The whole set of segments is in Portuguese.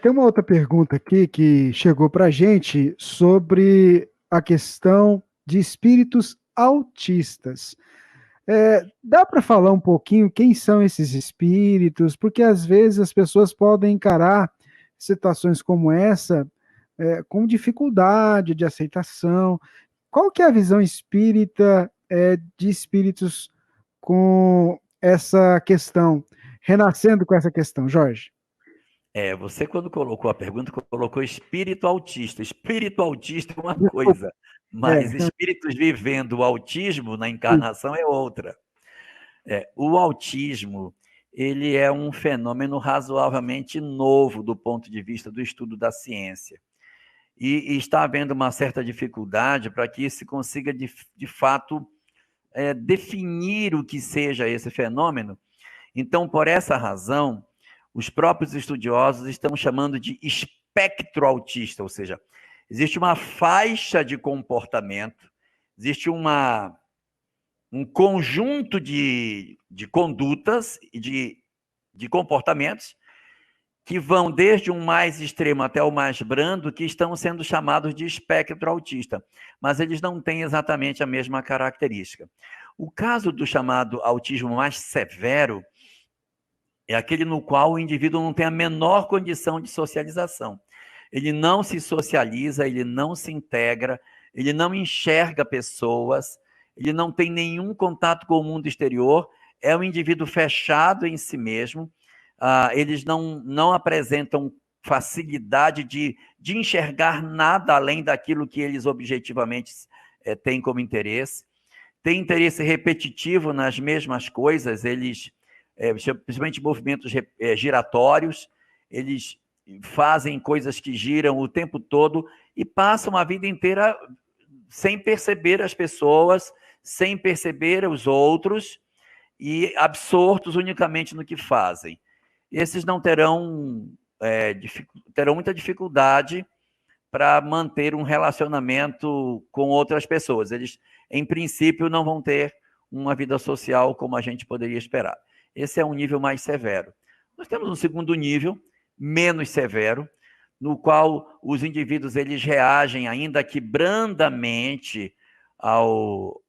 tem uma outra pergunta aqui que chegou para a gente sobre a questão de espíritos autistas. Dá para falar um pouquinho quem são esses espíritos? Porque às vezes as pessoas podem encarar situações como essa com dificuldade de aceitação. Qual que é a visão espírita de espíritos com essa questão, renascendo com essa questão, Jorge? Você quando colocou a pergunta, colocou espírito autista. Espírito autista é uma Desculpa. coisa, mas espíritos vivendo o autismo na encarnação é outra. O autismo, ele é um fenômeno razoavelmente novo do ponto de vista do estudo da ciência. E está havendo uma certa dificuldade para que se consiga, de fato, definir o que seja esse fenômeno. Então, por essa razão, os próprios estudiosos estão chamando de espectro autista, ou seja, existe uma faixa de comportamento, existe um conjunto de condutas e de comportamentos que vão desde um mais extremo até o mais brando, que estão sendo chamados de espectro autista, mas eles não têm exatamente a mesma característica. O caso do chamado autismo mais severo é aquele no qual o indivíduo não tem a menor condição de socialização. Ele não se socializa, ele não se integra, ele não enxerga pessoas, ele não tem nenhum contato com o mundo exterior, é um indivíduo fechado em si mesmo, eles não apresentam facilidade de enxergar nada além daquilo que eles objetivamente têm como interesse. Tem interesse repetitivo nas mesmas coisas, eles, principalmente movimentos giratórios, eles fazem coisas que giram o tempo todo e passam a vida inteira sem perceber as pessoas, sem perceber os outros e absortos unicamente no que fazem. Esses não terão muita dificuldade para manter um relacionamento com outras pessoas. Eles, em princípio, não vão ter uma vida social como a gente poderia esperar. Esse é um nível mais severo. Nós temos um segundo nível, menos severo, no qual os indivíduos eles reagem, ainda que brandamente, ao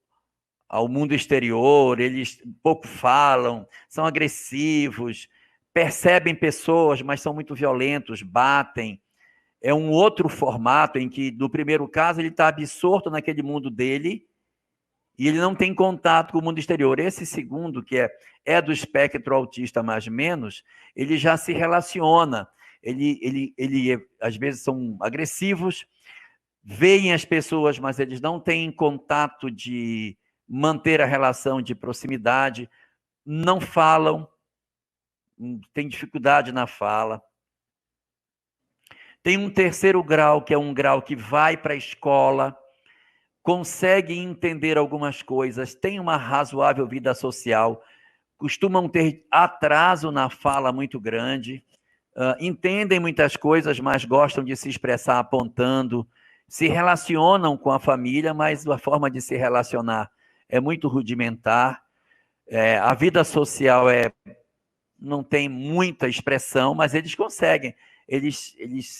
mundo exterior, eles pouco falam, são agressivos, percebem pessoas, mas são muito violentos, batem. É um outro formato em que, no primeiro caso, ele está absorto naquele mundo dele e ele não tem contato com o mundo exterior. Esse segundo, que é do espectro autista mais menos, ele já se relaciona. Ele às vezes, são agressivos, veem as pessoas, mas eles não têm contato de manter a relação de proximidade, não falam, têm dificuldade na fala. Tem um terceiro grau, que é um grau que vai para a escola, consegue entender algumas coisas, tem uma razoável vida social, costumam ter atraso na fala muito grande, entendem muitas coisas, mas gostam de se expressar apontando, se relacionam com a família, mas a forma de se relacionar é muito rudimentar, a vida social não tem muita expressão, mas eles conseguem. Eles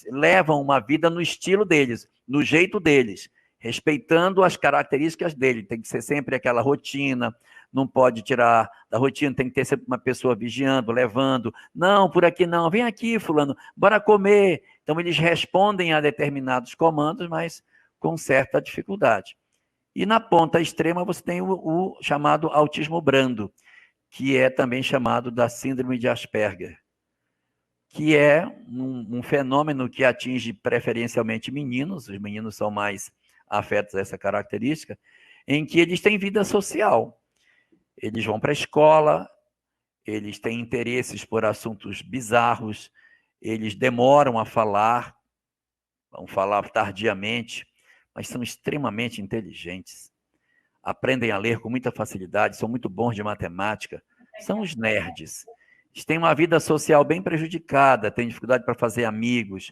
levam uma vida no estilo deles, no jeito deles, respeitando as características dele. Tem que ser sempre aquela rotina, não pode tirar da rotina, tem que ter sempre uma pessoa vigiando, levando. Não, por aqui não, vem aqui, fulano, bora comer. Então, eles respondem a determinados comandos, mas com certa dificuldade. E na ponta extrema você tem o chamado autismo brando, que é também chamado da síndrome de Asperger, que é um fenômeno que atinge preferencialmente meninos, os meninos são mais afetos a essa característica, em que eles têm vida social. Eles vão para a escola, eles têm interesses por assuntos bizarros, eles demoram a falar, vão falar tardiamente, mas são extremamente inteligentes. Aprendem a ler com muita facilidade, são muito bons de matemática, são os nerds. Eles têm uma vida social bem prejudicada, têm dificuldade para fazer amigos,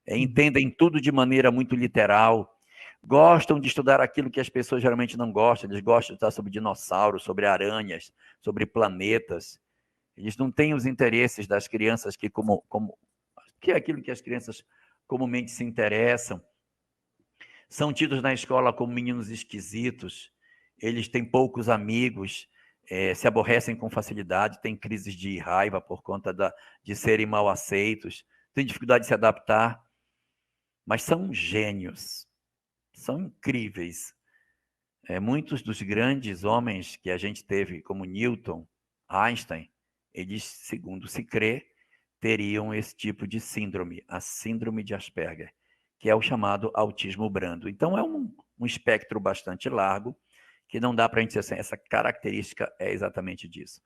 entendem tudo de maneira muito literal, gostam de estudar aquilo que as pessoas geralmente não gostam, eles gostam de estudar sobre dinossauros, sobre aranhas, sobre planetas. Eles não têm os interesses das crianças que, como que é aquilo que as crianças comumente se interessam. São tidos na escola como meninos esquisitos, eles têm poucos amigos, se aborrecem com facilidade, têm crises de raiva por conta de serem mal aceitos, têm dificuldade de se adaptar, mas são gênios, são incríveis. Muitos dos grandes homens que a gente teve, como Newton, Einstein, eles, segundo se crê, teriam esse tipo de síndrome, a síndrome de Asperger, que é o chamado autismo brando. Então, é um espectro bastante largo, que não dá para a gente dizer assim, essa característica é exatamente disso.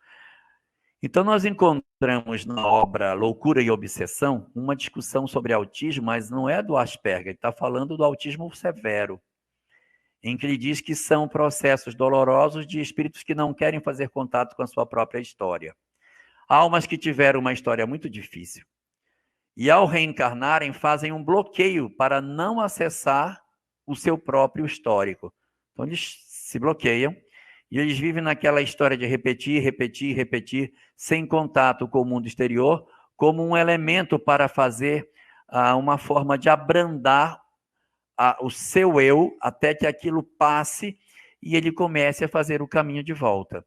Então, nós encontramos na obra Loucura e Obsessão uma discussão sobre autismo, mas não é do Asperger, ele está falando do autismo severo, em que ele diz que são processos dolorosos de espíritos que não querem fazer contato com a sua própria história. Almas que tiveram uma história muito difícil. E ao reencarnarem, fazem um bloqueio para não acessar o seu próprio histórico. Então, eles se bloqueiam e eles vivem naquela história de repetir, repetir, repetir, sem contato com o mundo exterior, como um elemento para fazer uma forma de abrandar o seu eu até que aquilo passe e ele comece a fazer o caminho de volta.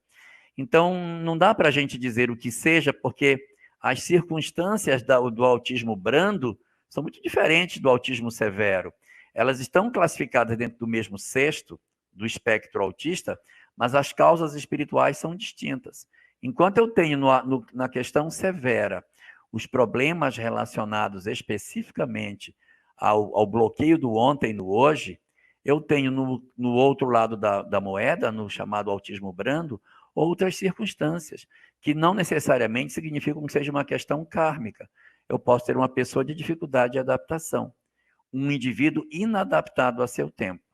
Então, não dá para a gente dizer o que seja, porque as circunstâncias do autismo brando são muito diferentes do autismo severo. Elas estão classificadas dentro do mesmo cesto do espectro autista, mas as causas espirituais são distintas. Enquanto eu tenho na questão severa os problemas relacionados especificamente ao bloqueio do ontem no hoje, eu tenho no outro lado da moeda, no chamado autismo brando, outras circunstâncias, que não necessariamente significam que seja uma questão kármica. Eu posso ter uma pessoa de dificuldade de adaptação, um indivíduo inadaptado a seu tempo.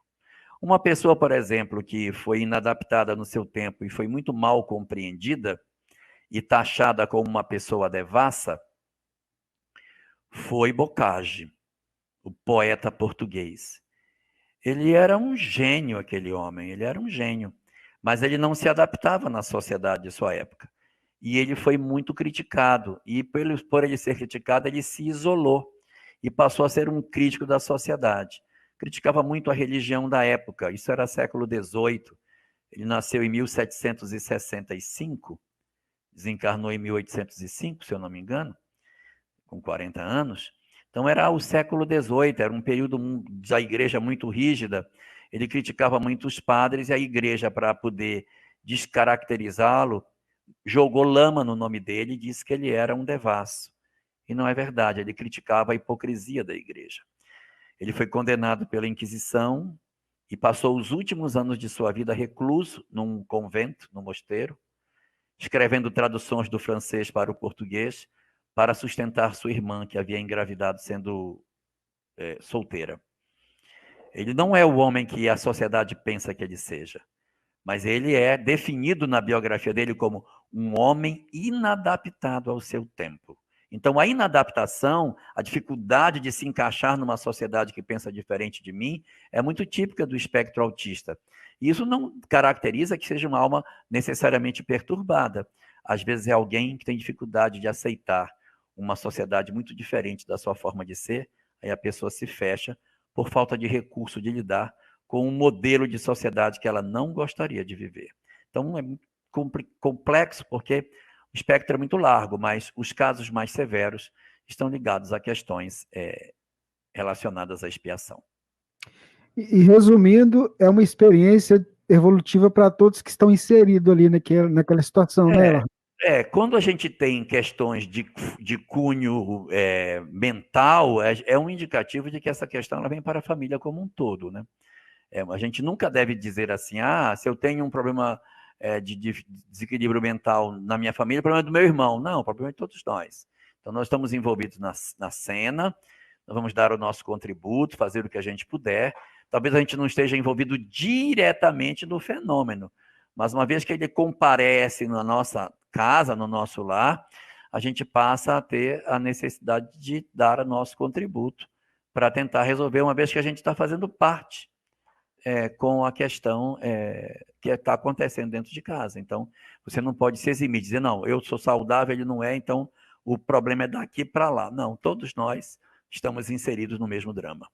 Uma pessoa, por exemplo, que foi inadaptada no seu tempo e foi muito mal compreendida e taxada como uma pessoa devassa, foi Bocage, o poeta português. Ele era um gênio, aquele homem, ele era um gênio, mas ele não se adaptava na sociedade de sua época. E ele foi muito criticado, e por ele ser criticado, ele se isolou e passou a ser um crítico da sociedade. Criticava muito a religião da época, isso era século XVIII. Ele nasceu em 1765, desencarnou em 1805, se eu não me engano, com 40 anos. Então, era o século XVIII, era um período da igreja muito rígida. Ele criticava muito os padres e a igreja, para poder descaracterizá-lo, jogou lama no nome dele e disse que ele era um devasso. E não é verdade, ele criticava a hipocrisia da igreja. Ele foi condenado pela Inquisição e passou os últimos anos de sua vida recluso num convento, num mosteiro, escrevendo traduções do francês para o português, para sustentar sua irmã, que havia engravidado sendo solteira. Ele não é o homem que a sociedade pensa que ele seja, mas ele é definido na biografia dele como um homem inadaptado ao seu tempo. Então, a inadaptação, a dificuldade de se encaixar numa sociedade que pensa diferente de mim, é muito típica do espectro autista. E isso não caracteriza que seja uma alma necessariamente perturbada. Às vezes é alguém que tem dificuldade de aceitar uma sociedade muito diferente da sua forma de ser, aí a pessoa se fecha por falta de recurso de lidar com um modelo de sociedade que ela não gostaria de viver. Então, é muito complexo, porque o espectro é muito largo, mas os casos mais severos estão ligados a questões relacionadas à expiação. E resumindo, é uma experiência evolutiva para todos que estão inseridos ali naquela situação, né, Ela? Quando a gente tem questões de cunho mental, é um indicativo de que essa questão ela vem para a família como um todo, né? A gente nunca deve dizer assim, se eu tenho um problema de desequilíbrio mental na minha família, o problema é do meu irmão. Não, o problema é de todos nós. Então, nós estamos envolvidos na cena, nós vamos dar o nosso contributo, fazer o que a gente puder. Talvez a gente não esteja envolvido diretamente no fenômeno, mas uma vez que ele comparece na nossa casa, no nosso lar, a gente passa a ter a necessidade de dar o nosso contributo para tentar resolver, uma vez que a gente está fazendo parte com a questão que está acontecendo dentro de casa. Então, você não pode se eximir, dizer, não, eu sou saudável, ele não é, então o problema é daqui para lá. Não, todos nós estamos inseridos no mesmo drama.